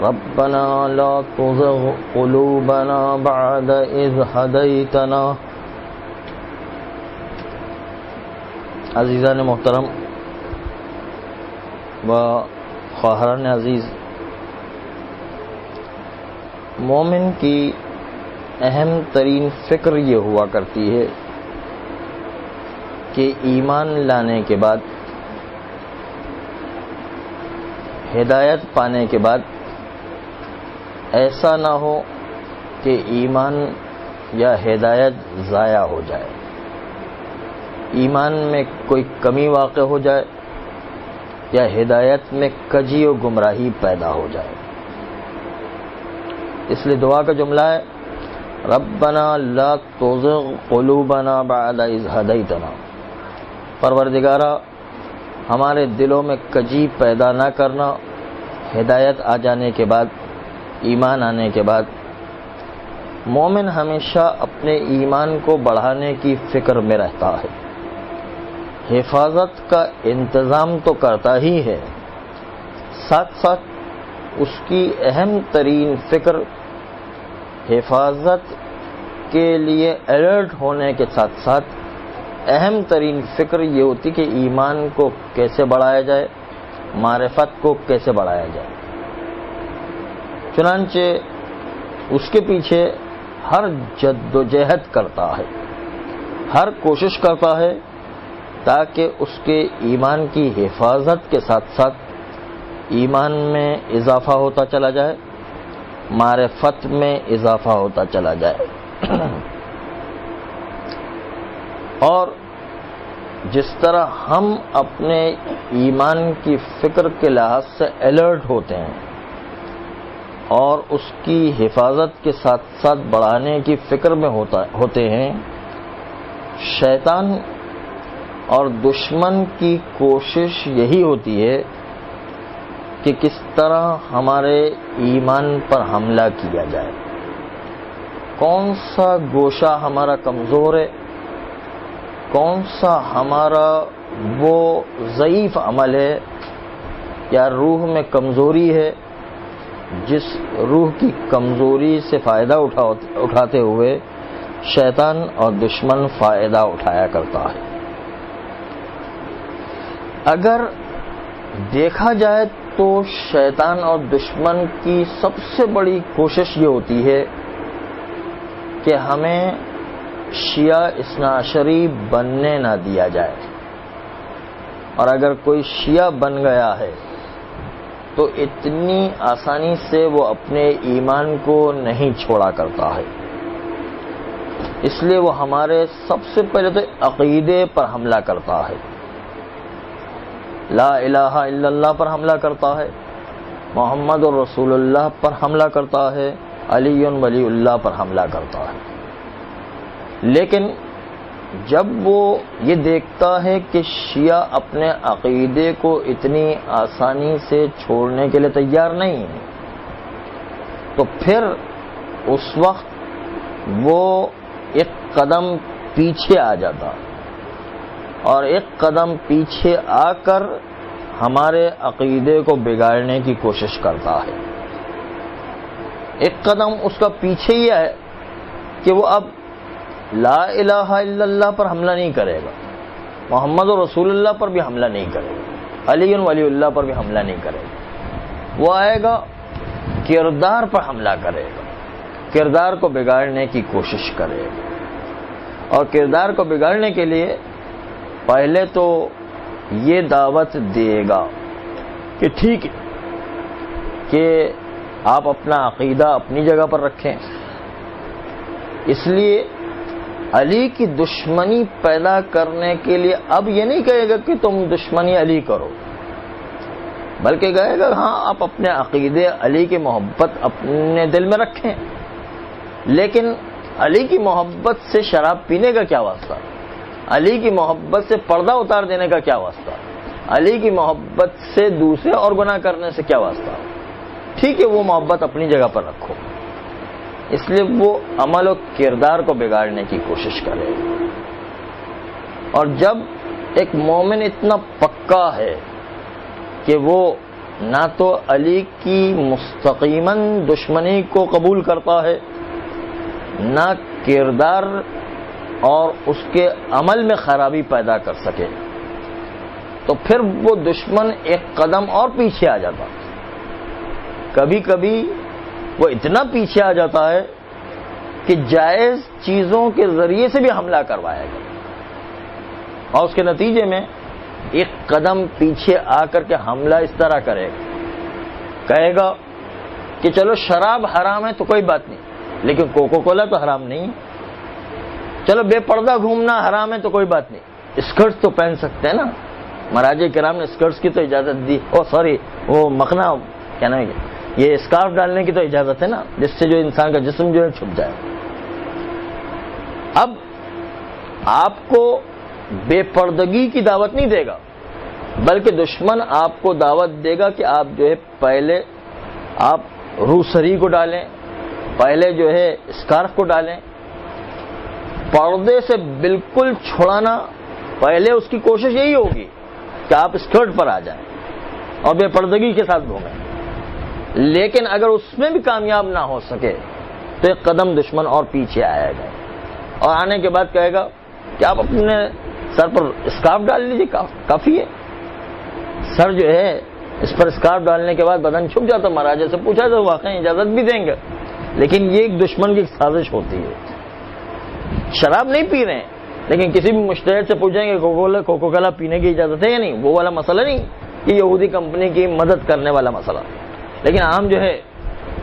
ربنا لا تزغ قلوبنا بعد إذ هديتنا. عزیزان محترم و خواہران عزیز، مومن کی اہم ترین فکر یہ ہوا کرتی ہے کہ ایمان لانے کے بعد، ہدایت پانے کے بعد ایسا نہ ہو کہ ایمان یا ہدایت ضائع ہو جائے، ایمان میں کوئی کمی واقع ہو جائے یا ہدایت میں کجی و گمراہی پیدا ہو جائے. اس لیے دعا کا جملہ ہے ربنا لا تزغ قلوبنا بعد اذ ہدیتنا. پروردگارا، ہمارے دلوں میں کجی پیدا نہ کرنا، ہدایت آ جانے کے بعد، ایمان آنے کے بعد. مومن ہمیشہ اپنے ایمان کو بڑھانے کی فکر میں رہتا ہے، حفاظت کا انتظام تو کرتا ہی ہے، ساتھ ساتھ اس کی اہم ترین فکر حفاظت کے لیے الرٹ ہونے کے ساتھ ساتھ اہم ترین فکر یہ ہوتی کہ ایمان کو کیسے بڑھایا جائے، معرفت کو کیسے بڑھایا جائے. چنانچہ اس کے پیچھے ہر جد و جہد کرتا ہے، ہر کوشش کرتا ہے تاکہ اس کے ایمان کی حفاظت کے ساتھ ساتھ ایمان میں اضافہ ہوتا چلا جائے، معرفت میں اضافہ ہوتا چلا جائے. اور جس طرح ہم اپنے ایمان کی فکر کے لحاظ سے الرٹ ہوتے ہیں اور اس کی حفاظت کے ساتھ ساتھ بڑھانے کی فکر میں ہوتے ہیں، شیطان اور دشمن کی کوشش یہی ہوتی ہے کہ کس طرح ہمارے ایمان پر حملہ کیا جائے، کون سا گوشہ ہمارا کمزور ہے، کون سا ہمارا وہ ضعیف عمل ہے یا روح میں کمزوری ہے جس روح کی کمزوری سے فائدہ اٹھاتے ہوئے شیطان اور دشمن فائدہ اٹھایا کرتا ہے. اگر دیکھا جائے تو شیطان اور دشمن کی سب سے بڑی کوشش یہ ہوتی ہے کہ ہمیں شیعہ اثنا عشری بننے نہ دیا جائے، اور اگر کوئی شیعہ بن گیا ہے تو اتنی آسانی سے وہ اپنے ایمان کو نہیں چھوڑا کرتا ہے. اس لیے وہ ہمارے سب سے پہلے تو عقیدے پر حملہ کرتا ہے، لا الہ الا اللہ پر حملہ کرتا ہے، محمد رسول اللہ پر حملہ کرتا ہے، علی ولی اللہ پر حملہ کرتا ہے. لیکن جب وہ یہ دیکھتا ہے کہ شیعہ اپنے عقیدے کو اتنی آسانی سے چھوڑنے کے لیے تیار نہیں ہے تو پھر اس وقت وہ ایک قدم پیچھے آ جاتا اور ایک قدم پیچھے آ کر ہمارے عقیدے کو بگاڑنے کی کوشش کرتا ہے. ایک قدم اس کا پیچھے ہی ہے کہ وہ اب لا الہ الا اللہ پر حملہ نہیں کرے گا، محمد رسول اللہ پر بھی حملہ نہیں کرے گا، علی ولی اللہ پر بھی حملہ نہیں کرے گا. وہ آئے گا کردار پر حملہ کرے گا، کردار کو بگاڑنے کی کوشش کرے گا. اور کردار کو بگاڑنے کے لیے پہلے تو یہ دعوت دے گا کہ ٹھیک ہے کہ آپ اپنا عقیدہ اپنی جگہ پر رکھیں. اس لیے علی کی دشمنی پیدا کرنے کے لیے اب یہ نہیں کہے گا کہ تم دشمنی علی کرو، بلکہ کہے گا ہاں آپ اپنے عقیدے علی کی محبت اپنے دل میں رکھیں، لیکن علی کی محبت سے شراب پینے کا کیا واسطہ، علی کی محبت سے پردہ اتار دینے کا کیا واسطہ، علی کی محبت سے دوسرے اور گناہ کرنے سے کیا واسطہ. ٹھیک ہے وہ محبت اپنی جگہ پر رکھو، اس لیے وہ عمل و کردار کو بگاڑنے کی کوشش کرے. اور جب ایک مومن اتنا پکا ہے کہ وہ نہ تو علی کی مستقیماً دشمنی کو قبول کرتا ہے، نہ کردار اور اس کے عمل میں خرابی پیدا کر سکے، تو پھر وہ دشمن ایک قدم اور پیچھے آ جاتا. کبھی کبھی وہ اتنا پیچھے آ جاتا ہے کہ جائز چیزوں کے ذریعے سے بھی حملہ کروائے گا، اور اس کے نتیجے میں ایک قدم پیچھے آ کر کے حملہ اس طرح کرے گا، کہے گا کہ چلو شراب حرام ہے تو کوئی بات نہیں، لیکن کوکو کولا تو حرام نہیں ہے. چلو بے پردہ گھومنا حرام ہے تو کوئی بات نہیں، اسکرٹس تو پہن سکتے ہیں نا، مراجع کرام نے اسکرٹس کی تو اجازت دی. وہ مخنا کیا نام ہے، یہ اسکارف ڈالنے کی تو اجازت ہے نا، جس سے جو انسان کا جسم جو ہے چھپ جائے. اب آپ کو بے پردگی کی دعوت نہیں دے گا، بلکہ دشمن آپ کو دعوت دے گا کہ آپ جو ہے پہلے آپ روسری کو ڈالیں، پہلے جو ہے اسکارف کو ڈالیں. پردے سے بالکل چھڑانا پہلے اس کی کوشش یہی ہوگی کہ آپ اسکرٹ پر آ جائیں اور بے پردگی کے ساتھ گھومیں. لیکن اگر اس میں بھی کامیاب نہ ہو سکے تو ایک قدم دشمن اور پیچھے آئے گا، اور آنے کے بعد کہے گا کہ آپ اپنے سر پر اسکارف ڈال لیجیے، کافی ہے. سر جو ہے اس پر اسکارف ڈالنے کے بعد بدن چھپ جاتا. مہاراجا سے پوچھا تو واقعی اجازت بھی دیں گے، لیکن یہ ایک دشمن کی سازش ہوتی ہے. شراب نہیں پی رہے ہیں، لیکن کسی بھی مشتہر سے پوچھیں گے کوکو کولا پینے کی اجازت ہے یا نہیں، وہ والا مسئلہ نہیں کہ یہودی کمپنی کی مدد کرنے والا مسئلہ. لیکن عام جو ہے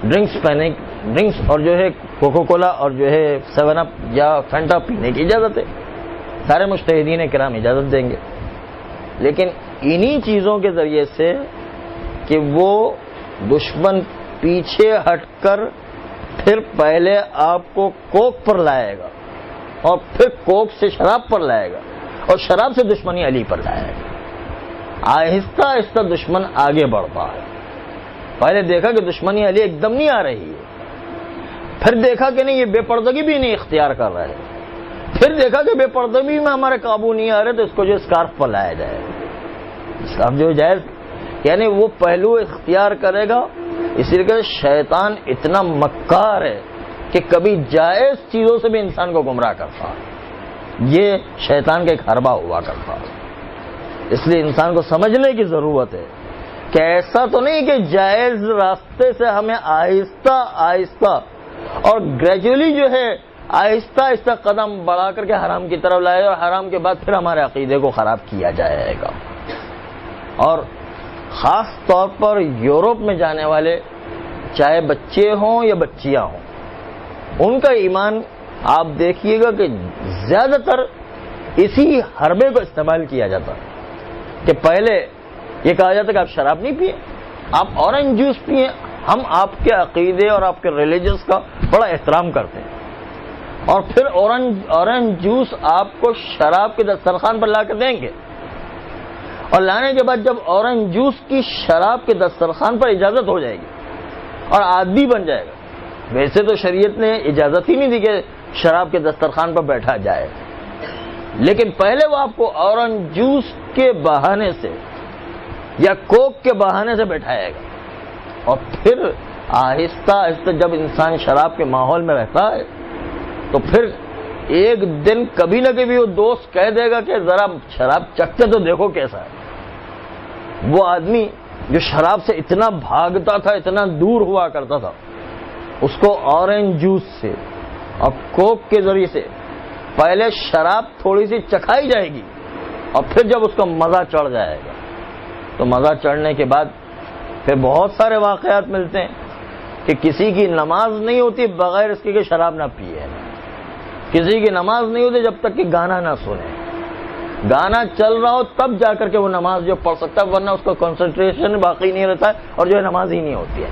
ڈرنکس اور جو ہے کوکو کولا اور جو ہے 7 اپ یا فینٹا پینے کی اجازت ہے، سارے مجتہدین کرام اجازت دیں گے. لیکن انہی چیزوں کے ذریعے سے کہ وہ دشمن پیچھے ہٹ کر پھر پہلے آپ کو کوک پر لائے گا، اور پھر کوک سے شراب پر لائے گا، اور شراب سے دشمنی علی پر لائے گا. آہستہ آہستہ دشمن آگے بڑھتا ہے. پہلے دیکھا کہ دشمنی علی ایک دم نہیں آ رہی ہے، پھر دیکھا کہ نہیں یہ بے پردگی بھی نہیں اختیار کر رہے، پھر دیکھا کہ بے پردگی میں ہمارے قابو نہیں آ رہے، تو اس کو جو اسکارف پر لایا جائے. اسکارف جو جائز یعنی وہ پہلو اختیار کرے گا. اسی لیے شیطان اتنا مکار ہے کہ کبھی جائز چیزوں سے بھی انسان کو گمراہ کرتا ہے. یہ شیطان کا ایک حربہ ہوا کرتا ہے. اس لیے انسان کو سمجھنے کی ضرورت ہے کہ ایسا تو نہیں کہ جائز راستے سے ہمیں آہستہ آہستہ اور گریجولی جو ہے آہستہ آہستہ قدم بڑھا کر کے حرام کی طرف لائے، اور حرام کے بعد پھر ہمارے عقیدے کو خراب کیا جائے گا. اور خاص طور پر یورپ میں جانے والے چاہے بچے ہوں یا بچیاں ہوں، ان کا ایمان آپ دیکھیے گا کہ زیادہ تر اسی حربے کو استعمال کیا جاتا کہ پہلے یہ کہا جاتا کہ آپ شراب نہیں پیے، آپ اورنج جوس پیے. ہم آپ کے عقیدے اور آپ کے ریلیجنس کا بڑا احترام کرتے ہیں، اور پھر اورنج جوس آپ کو شراب کے دسترخوان پر لا کر دیں گے، اور لانے کے بعد جب اورنج جوس کی شراب کے دسترخوان پر اجازت ہو جائے گی اور عادی بن جائے گا. ویسے تو شریعت نے اجازت ہی نہیں دی کہ شراب کے دسترخوان پر بیٹھا جائے، لیکن پہلے وہ آپ کو اورنج جوس کے بہانے سے یا کوک کے بہانے سے بیٹھائے گا، اور پھر آہستہ آہستہ جب انسان شراب کے ماحول میں رہتا ہے تو پھر ایک دن کبھی نہ کبھی وہ دوست کہہ دے گا کہ ذرا شراب چکھتے تو دیکھو کیسا ہے. وہ آدمی جو شراب سے اتنا بھاگتا تھا، اتنا دور ہوا کرتا تھا، اس کو اورنج جوس سے اور کوک کے ذریعے سے پہلے شراب تھوڑی سی چکھائی جائے گی، اور پھر جب اس کا مزہ چڑھ جائے گا تو مزہ چڑھنے کے بعد پھر بہت سارے واقعات ملتے ہیں کہ کسی کی نماز نہیں ہوتی بغیر اس کے کہ شراب نہ پیے، کسی کی نماز نہیں ہوتی جب تک کہ گانا نہ سنے. گانا چل رہا ہو تب جا کر کے وہ نماز جو پڑھ سکتا ہے، ورنہ اس کا کنسنٹریشن باقی نہیں رہتا ہے اور جو ہے نماز ہی نہیں ہوتی ہے.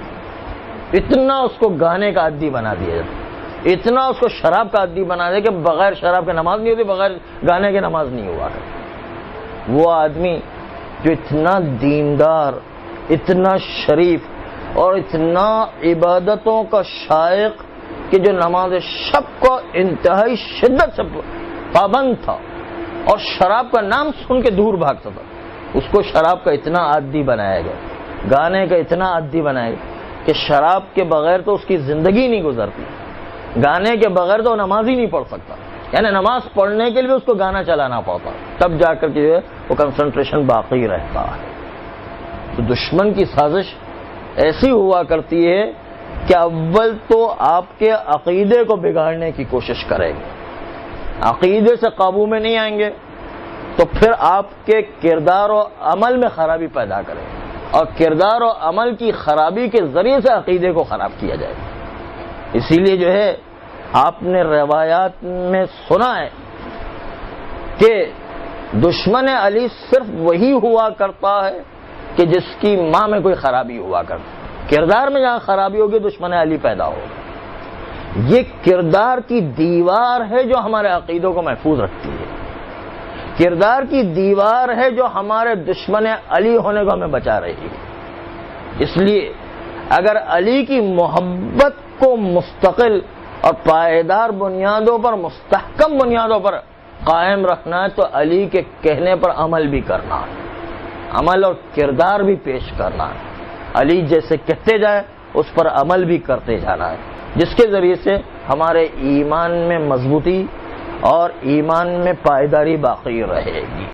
اتنا اس کو گانے کا عادی بنا دیا جاتا ہے، اتنا اس کو شراب کا عادی بنا دیا کہ بغیر شراب کے نماز نہیں ہوتی، بغیر گانے کے نماز نہیں ہوا کرتی. وہ آدمی جو اتنا دیندار، اتنا شریف اور اتنا عبادتوں کا شائق کہ جو نماز شب کو انتہائی شدت سے پابند تھا اور شراب کا نام سن کے دور بھاگتا تھا، اس کو شراب کا اتنا عادی بنایا گیا گانے کا اتنا عادی بنائے کہ شراب کے بغیر تو اس کی زندگی نہیں گزرتی، گانے کے بغیر تو نماز ہی نہیں پڑھ سکتا، یعنی نماز پڑھنے کے لیے اس کو گانا چلانا پڑتا، تب جا کر کے وہ کنسنٹریشن باقی رہتا ہے۔ تو دشمن کی سازش ایسی ہوا کرتی ہے کہ اول تو آپ کے عقیدے کو بگاڑنے کی کوشش کریں گے، عقیدے سے قابو میں نہیں آئیں گے تو پھر آپ کے کردار و عمل میں خرابی پیدا کریں گے، اور کردار و عمل کی خرابی کے ذریعے سے عقیدے کو خراب کیا جائے گا۔ اسی لیے جو ہے آپ نے روایات میں سنا ہے کہ دشمن علی صرف وہی ہوا کرتا ہے کہ جس کی ماں میں کوئی خرابی ہوا کرتی، کردار میں جہاں خرابی ہوگی دشمن علی پیدا ہوگا۔ یہ کردار کی دیوار ہے جو ہمارے عقیدوں کو محفوظ رکھتی ہے، کردار کی دیوار ہے جو ہمارے دشمن علی ہونے کو ہمیں بچا رہی ہے۔ اس لیے اگر علی کی محبت کو مستقل اور پائیدار بنیادوں پر، مستحکم بنیادوں پر قائم رکھنا ہے تو علی کے کہنے پر عمل بھی کرنا ہے، عمل اور کردار بھی پیش کرنا ہے، علی جیسے کہتے جائے اس پر عمل بھی کرتے جانا ہے، جس کے ذریعے سے ہمارے ایمان میں مضبوطی اور ایمان میں پائیداری باقی رہے گی۔